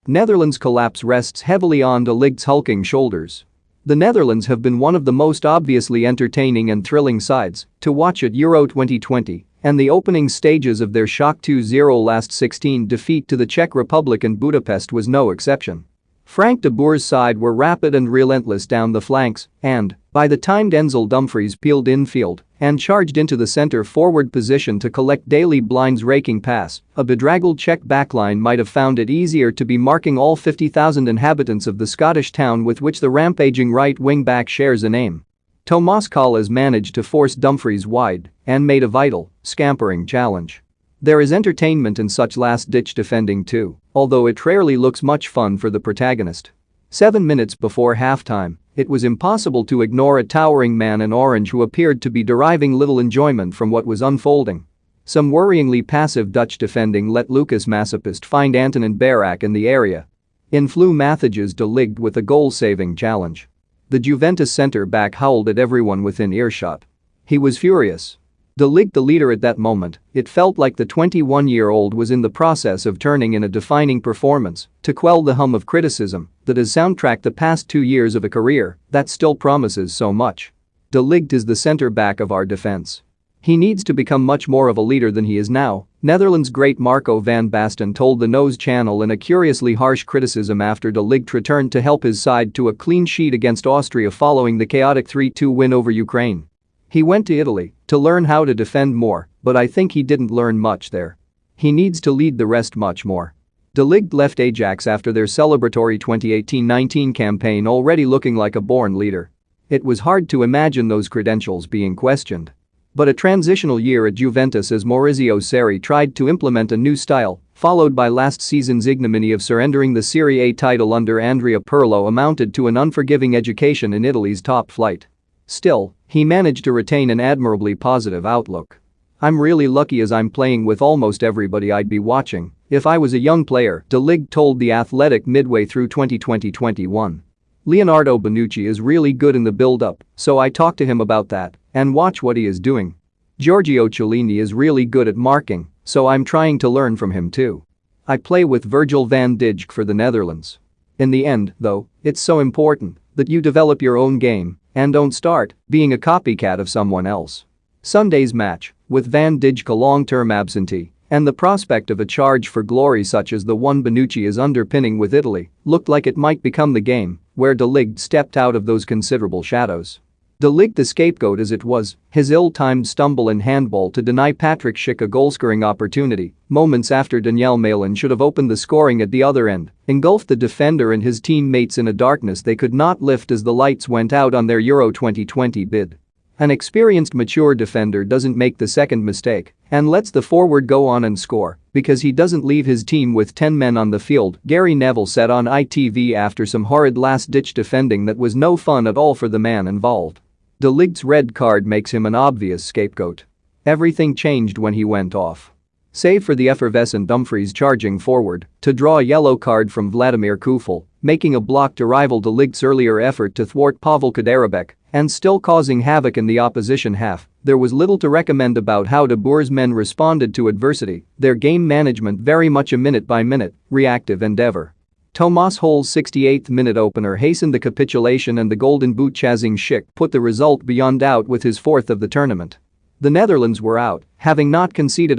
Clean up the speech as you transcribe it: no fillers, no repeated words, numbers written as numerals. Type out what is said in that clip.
Netherlands' collapse rests heavily on De Ligt's hulking shoulders. The Netherlands have been one of the most obviously entertaining and thrilling sides to watch at Euro 2020, and the opening stages of their shock 2-0 last 16 defeat to the Czech Republic in Budapest was no exception. Frank de Boer's side were rapid and relentless down the flanks, and, by the time Denzel Dumfries peeled infield and charged into the centre-forward position to collect Daley Blind's raking pass, a bedraggled Czech backline might have found it easier to be marking all 50,000 inhabitants of the Scottish town with which the rampaging right wing-back shares a name. Tomas Kalas managed to force Dumfries wide and made a vital, scampering challenge. There is entertainment in such last-ditch defending too, although it rarely looks much fun for the protagonist. 7 minutes before halftime, it was impossible to ignore a towering man in orange who appeared to be deriving little enjoyment from what was unfolding. Some worryingly passive Dutch defending let Lucas Massapist find Antonin Barak in the area. In flew Matthews de Ligt with a goal-saving challenge. The Juventus centre-back howled at everyone within earshot. He was furious. De Ligt, the leader at that moment, it felt like the 21-year-old was in the process of turning in a defining performance to quell the hum of criticism that has soundtracked the past 2 years of a career that still promises so much. De Ligt is the centre-back of our defense. He needs to become much more of a leader than he is now, Netherlands great Marco van Basten told the Nose Channel in a curiously harsh criticism after De Ligt returned to help his side to a clean sheet against Austria following the chaotic 3-2 win over Ukraine. He went to Italy to learn how to defend more, but I think he didn't learn much there. He needs to lead the rest much more. De Ligt left Ajax after their celebratory 2018-19 campaign already looking like a born leader. It was hard to imagine those credentials being questioned. But a transitional year at Juventus as Maurizio Sarri tried to implement a new style, followed by last season's ignominy of surrendering the Serie A title under Andrea Pirlo, amounted to an unforgiving education in Italy's top flight. Still, he managed to retain an admirably positive outlook. "I'm really lucky as I'm playing with almost everybody I'd be watching if I was a young player," De Ligt told The Athletic midway through 2020-21. "Leonardo Bonucci is really good in the build-up, so I talk to him about that and watch what he is doing. Giorgio Chiellini is really good at marking, so I'm trying to learn from him too. I play with Virgil van Dijk for the Netherlands. In the end, though, it's so important that you develop your own game and don't start being a copycat of someone else." Sunday's match, with Van Dijk a long-term absentee and the prospect of a charge for glory such as the one Bonucci is underpinning with Italy, looked like it might become the game where De Ligt stepped out of those considerable shadows. De Ligt, the scapegoat as it was, his ill-timed stumble in handball to deny Patrick Schick a goal-scoring opportunity moments after Daniel Malin should have opened the scoring at the other end, engulfed the defender and his teammates in a darkness they could not lift as the lights went out on their Euro 2020 bid. An experienced, mature defender doesn't make the second mistake and lets the forward go on and score because he doesn't leave his team with 10 men on the field, Gary Neville said on ITV after some horrid last-ditch defending that was no fun at all for the man involved. De Ligt's red card makes him an obvious scapegoat. Everything changed when he went off. Save for the effervescent Dumfries charging forward to draw a yellow card from Vladimir Kufel, making a block to rival De Ligt's earlier effort to thwart Pavel Kaderabek and still causing havoc in the opposition half, there was little to recommend about how De Boer's men responded to adversity, their game management very much a minute-by-minute, reactive endeavor. Thomas Holl's 68th minute opener hastened the capitulation and the golden boot chasing Schick put the result beyond doubt with his fourth of the tournament. The Netherlands were out, having not conceded